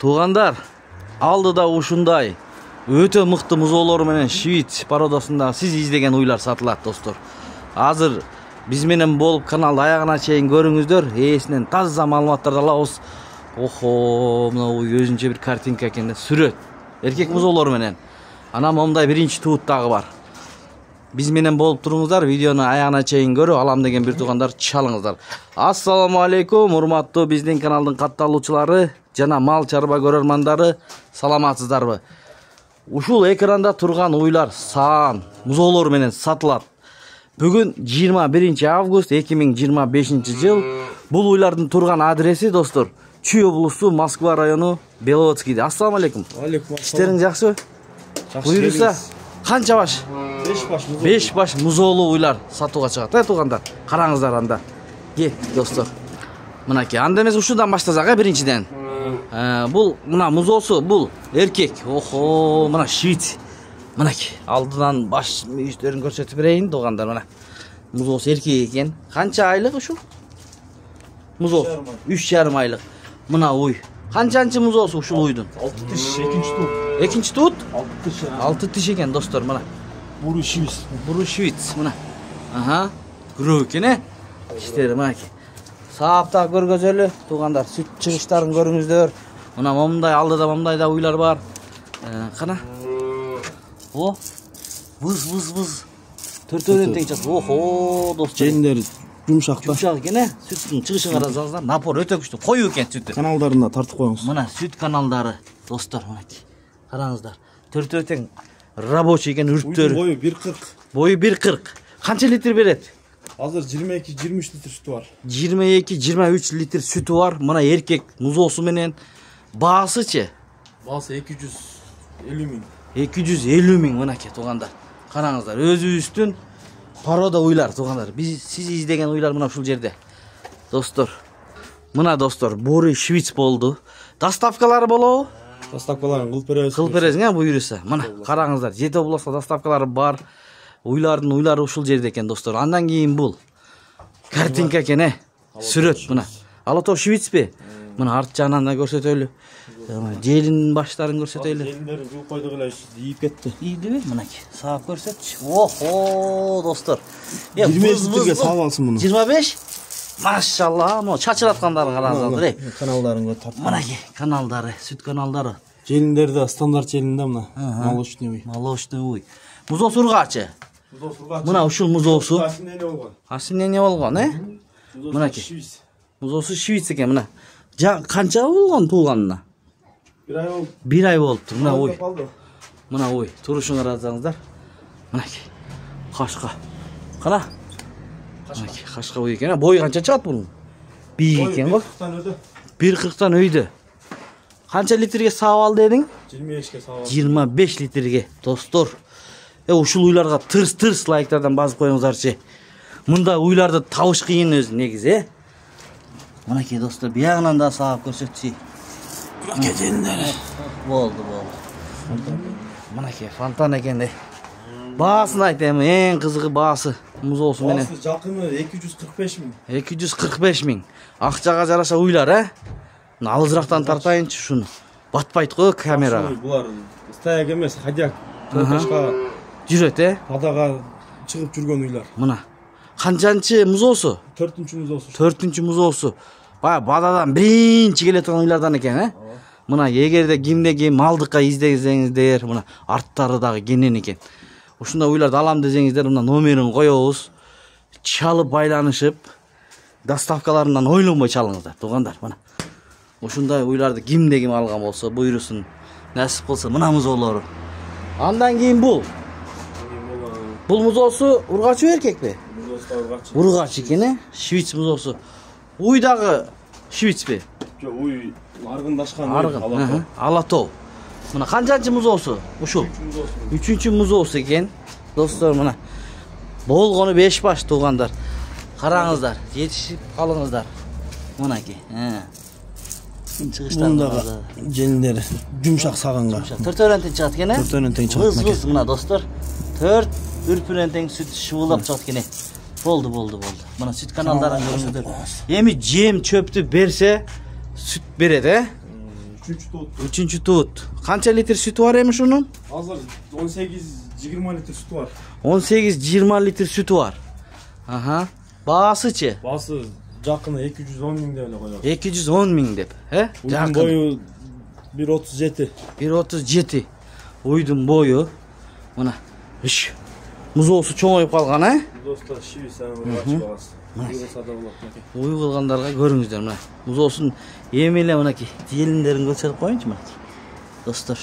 Туугандар, алдыда ушундай өтө мыкты музоолор менен Швейц породасында сиз издеген уйлар сатылат, достор. Азыр биз менен болуп каналды аягына чейин көрүңүздөр. Ээсинен таза маалыматтарды алабыз. Охо, мына уй өзүнчө бир картинка экен да, сүрөт. Эркек музоолор менен. Анан момундай биринчи туут дагы бар. Биз менен болуп туруңуздар, видеону аягына чейин көрүп алам деген бир туугандар чалыңыздар. Ассаламу алейкум, урматтуу биздин каналдын катталуучулары жана мал чарба көрөрмандары, саламатсыздарбы? Ушул экранда турган уйлар саан музоолор менен сатылат. Бүгүн 21 август 2025 жыл. Бул уйлардын турган адреси, достор, Чүй облусу, Москва району, Беловодскийде. Ассаламу алейкум. Алейкум ассалам. Иштериң жакшыбы? Буйруса канча баш? 5 баш музоолу. 5 баш музоолу уйлар сатууга чыгат, туугандар. Караңыздар анда. Ке, достор. Мынакей, анда эмес ушудан баштасак, биринчиден. Бул мына музоосу, бул эркек. Охо, мына Швейц. Мынакей, алдынан баш мүйүздөрүн көрсөтүп берейин, туугандар, мына. Музоосу эркек экен. Канча айлык ушул? Музоо 3,5 айлык. Мына уй. Канчанчы музоосу ушул уйдун? 6 тиш, экинчи туут. Экинчи туут? 6 тиш. 6 тиш экен, достор, мына. Буру Швейц. Буру Швейц, мына. Аха. Күрөө экен, Иштери мынакей. Саапта көргөзөлү, туугандар, сүт чыгыштарын көрүңүздөр. Мына момундай алдыда момундай да уйлар бар. Кана. О. Выз. Төртөөнөн тең чат. Охо, достор. Жендери жумшак да. Жумшак экен, сүттүн чыгышын карасаңыздар, напор өтө күчтүү. Коюу экен сүтү. Каналдарына тартып коюңуз. Мына сүт каналдары, достор, мынакей. Караңыздар. Төртөө тең рабочий экен, үрттөр. Бою 1,40. Бою 1,40. Канча литр берет? Азыр 22-23 литр сүтү бар. 22-23 литр сүтү бар. Мына эркек музоосу менен. Баасычы? Баасы 250 миң. 250 миң, мынакей, туугандар. Караңыздар, өзүбүздүн порода уйлар, туугандар. Сиз издеген уйлар мына ушул жерде. Достор. Мына достор, Буру Швейц болду. Доставкалары болобу? Доставкаларын кылып беребиз. Кылып бересиң, буйруса. Мына караңыздар, Жети областка доставкалары бар. Уйлардын уйлары ушул жерде экен, достор. Андан кийин бул картинка экен, сүрөт мына. Алатоо Швейцпи? Мына арт жагынан да көрсөтөлү. Желин баштарын көрсөтөлү. Желиндерин жууп койдук эле, ийип кетти. Ийдиби? Мынакей, саап көрсөтчү. Охо, достор. 25 литрге саап алсын муну. 25? Машалла, mo чачыраткандарын караңыздар. Каналдарын тартып. Мынакей, каналдары, сүт каналдары. Желиндери да стандарт желинде мына. Молочный уй. Молочный уй. Музоосу ургачы. Мына ушул музоосу. Асинене болгон. Асинене болгон, Мынакей. Музоосу Швейц экен, мына. Канча болгон туулганына? 1 ай болду. 1 ай болуптур, мына уй. Мына уй, турушун карасаңыздар. Мынакей. Кашка. Кана? Мынакей, кашка уй экен. Бою канча чыгат бунун? Бийик экен го. 1,40тан өйдө. Канча литрге саап ал дедиң? 25ке саап. 25 литрге, достор. Ушул уйларга тырс лайктардан басып коюңуздарчы. Мында уйларды табыш кыйын өзү негизи, Мынакей, достор, биягынан да саап көрсөтчү. Мынакей желиндери. Болду. Мынакей, фонтан экен. Баасын айтайм, эң кызыгы баасы. Музоосу менен. Баасы жакыны 245 миң. 245 миң. Акчага жараша уйлар, Алызырактан тартайынчы шуну. Батпайт го камерага. Булар стаяк эмес, ходяк. Тошка жүрөт, Падага чыгып жүргөн уйлар. Мына. Канчанчы музоосу? 4-чү музоосу. 4-чү музоосу. Бададан биринчи келе турган уйлардан экен, Мына эгерде ким малдыкка издесеңиздер, мына арттары дагы кенен экен. Ушундай уйларды алам десеңиздер, мына номерин коебуз. Чалып байланышып, доставкаларынан ойлонбой чалыңыздар, туугандар, мына. Ушундай уйларды ким алган болсо, буйрусун, насип кылса, мына музоолору. Андан кийин бул. Бул музоосу ургачы эркекпи? Ургачы экен, Швейц музоосу. Уй дагы Швейцпи? Жок, уй аргындашкан. Аргын, алатоо. Мына канчанчы музоосу? Ушул. 3-чү музоосу экен. Достор, мына болгону 5 баш, туугандар. Караңыздар, жетишип калыңыздар. Мынакей. Мындагы желиндери жумшак саганга. Төртөөнөн тең чыгат экен, Төртөөнөн тең чыгат. Выз, мына достор. 4 үрпүнөн тең сүт шыбуулап чыгат экен. Болду. Мына сүт каналдарын көрүңүздөр. Эми жем чөптү берсе, сүт берет, 3-cü tuut. 3-cü tuut. Kança litr sütü var emiş onun? Hazır 18-20 litr sütü var. 18-20 litr sütü var. Aha. Bağısıçı? Bası жақыны 210 000 деп эле коёбуз. 210 000 деп. Uydun boyu 1.37. 1.37. Uydun boyu. Mına. Iş. Muzоосу чоңоюп калган, Dostlar şivi sen uğraşıp alasın. Uygulasa da болады. Уй кылгандарга көрүңүздөр мына. Музоосун эми эле мынакей желиндерин көрсөтүп коеюнчу мынакей. Достор.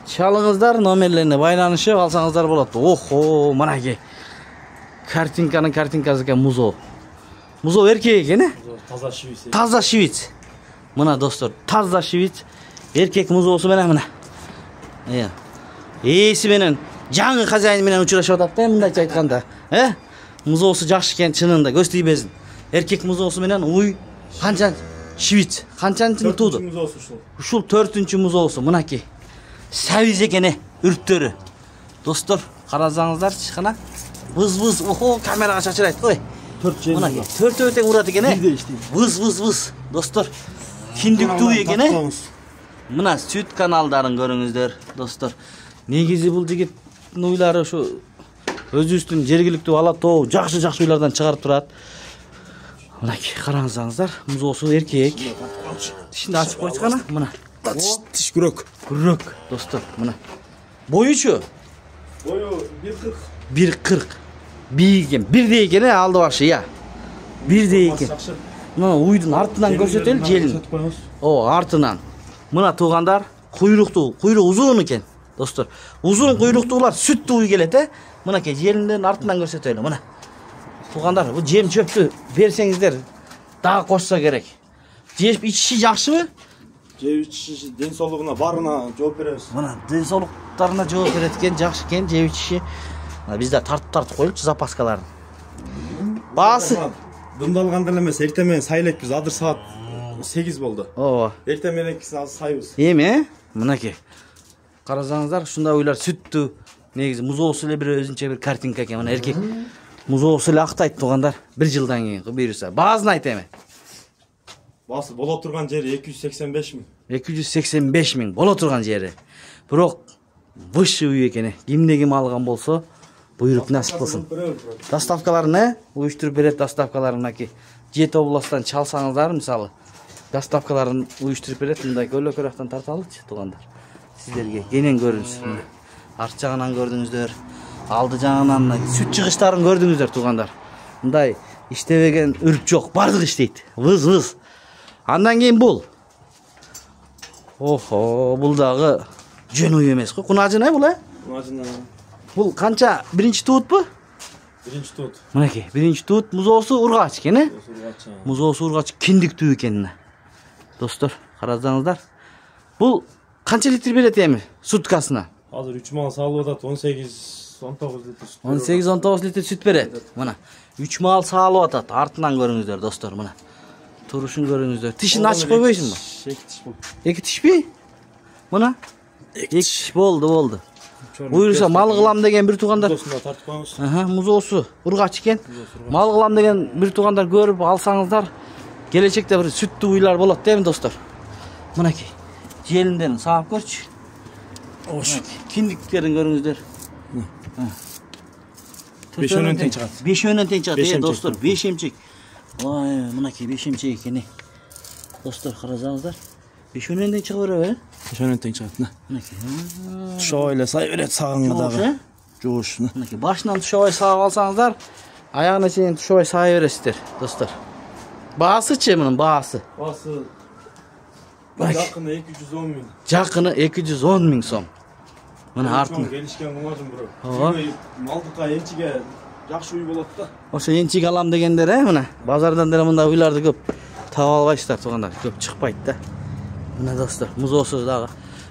Чалыңыздар, номерлерине байланышып алсаңыздар болот. Охо, мынакей. Картинкасы экен музоо. Музоо эркек экен, Таза şivisi. Таза шивиц. Мына достор, таза шивиц. Эркек музоосу менен мына. Ээси менен жаңы хозяин менен учурашып атат да, мындайча айтканда. Музоосу жакшы экен чынында, көз тийбесин. Эркек музоосу менен уй канча шивиц, канчанчы тууду. Ушул 4-чү музоосу мынакей. Сабиз экен үрттөрү. Достор, карасаңыздарчы кана. Выз-выз, охо, камерага чачырайт. Ой. 4 жел. Мынакей, 4 урат экен. Выз-выз-выз. Достор, киндиктүү экен. Мына сүт каналдарын көрүңүздөр, достор. Негизи бул жигиттин уйлары ушу өзүбүздүн жергиликтүү ала тоо жакшы уйлардан чыгарып турат. Мынакей караңыздар, музоосу эркек. Тишинди ачып койчу кана, мына. Тиш күрөк. Күрөк, достор, мына. Боючу? Бою 1.40. 1.40. Бийген, бирдей экен, алды башы, бирдей экен. Мына уйдун артынан көрсөтөлү желин. Артынан. Мына туугандар, куйруктуу узун экен, достор. Узун куйруктуулар сүттүү уй келет, Мынакей желиндерин артынан көрсөтөлү, мына. Туугандар, бул жем чөптү берсеңиздер дагы кошсо керек. Жеп ичиши жакшыбы? Жеп ичиши ден соолугуна барына жооп беребиз. Мына ден соолуктарына жооп берет экен, жакшы экен жеп ичиши. Бизде тартып коелучу запаскаларын. Баасы Дымдалганда эле эмес, эртең менен сайлекпиз. Азыр саат 8 болду. Ооба. Эртең менен сайбыз. Эми, мынакей. Карасаңыздар, ушундай уйлар сүттүү. Негизи музоосу эле бир өзүнчө бир картинка экен. Мына эркек музоосу эле актайт туугандар. 1 жылдан кийин буюрса. Баазын айт эми. Баасы боло турган жери 285 000. 285 000 боло турган жери. Бирок высший уй экен. Кимде ким алган болсо, буйруп насип кылсын. Доставкаларын уюштуруп берет, доставкаларын мынакей. Жети областтан чалсаңыздар, мисалы, доставкаларын уюштуруп берет. Мындай көлөкөрөктөн тарталычы туугандар. Сиздерге кенен көрүнсүн. Арт жагынан көрдүңүздөр, алды жагынан сүт чыгыштарын көрдүңүздөр туугандар. Мындай иштебеген үрп жок, бардык иштейт. Выз-выз. Андан кийин бул. Охо, бул дагы жөн уй эмес го. Кунажын бул, Кунажын. Бул канча биринчи туутпу? Биринчи туут. Мынакей, биринчи туут музоосу ургач экен, Музоосу ургач киндиктүү экен. Достор, карасаңыздар. Бул канча литр берет эми суткасына? Азыр 3 мал салып атат, 18-19 литр сүт. 18-19 литр сүт берет. Мына 3 мал салып атат. Артынан көрүңүздөр, достор, мына. Турушун көрүңүздөр. Тишин ачып койбойсуңбу? 2 тиш болду. 2 тишпи? Мына 2 тиш болду. Буюрса мал кылам деген бир туугандар. Музоосуна тартып коебуз. Музоосу ургач экен. Мал кылам деген бир туугандар көрүп алсаңыздар, келечекте бир сүттүү уйлар болот дейм, достор. Мынакей. Желинден саап көрчү. Ош. Киндиктерин көрүңүздөр. 5 тең чыгат. 5 тең чыгат, достор, 5 эмчек. Ой, мынакей 5 эмчек экен. Достор, карасаңыздар. 5 тең чыга береби? 5 тең чыгат. Мынакей. Тушабай эле сай берет сагыңга дагы. Жууш. Мынакей башынан тушабай саап алсаңыздар, аягына чейин тушабай саай бересиздер, достор. Баасычы мунун баасы? Баасы жакыны 210 000. Жакыны 210 000 сом. Мына артын келишкен кумажым бирок. Ооба. Малдыкка энчиге жакшы уй болот да. Ошо энчик алам дегендер, мына базардан деле мындай уйларды көп таап албайсыздар туугандар, көп чыкпайт да. Мына достор, музоосу дагы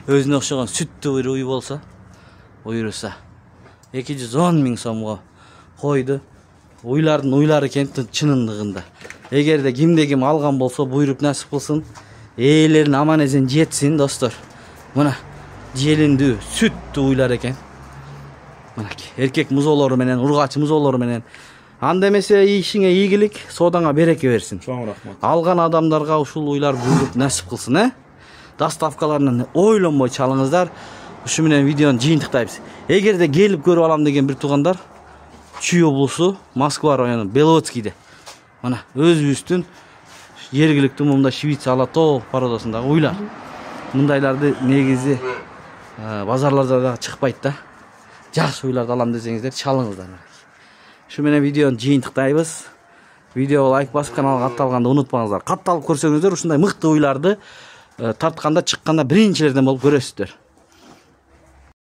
өзүнө окшогон сүттүү уй болсо, буюрса 210 000 сомго койду. Уйлардын уйлары экен чынындыгында. Эгерде кимде ким алган болсо, буйруп насип кылсын, ээлерин аман эсен жетсин, достор. Мына желиндүү, сүттүү уйлар экен. Мынакей, эркек музоолору менен, ургач музоолору менен. Анда эмесе ишиңе ийгилик, соодаңа береке берсин. Чоң рахмат. Алган адамдарга ушул уйлар буйруп насип кылсын, доставкаларынан ойлонбой чалыңыздар. Ушу менен видеону жыйынтыктайбыз. Эгерде келип көрүп алам деген бир туугандар, Чүй облусу, Москва району, Беловодскийде. Мына өзүбүздүн жергиликтүү мында Швейцария Алатоо породасындагы уйлар. Мындайларды негизи базарларда да чыкпайт да. Жакшы уйларды алам десеңиздер, чалыңыздар. Шу менен видеону жыйынтыктайбыз. Видеого лайк басып, каналга катталганды унутпаңыздар. Катталып көрсөңүздөр ушундай мыкты уйларды тартканда, чыкканда биринчилерден болуп көрөсүздөр.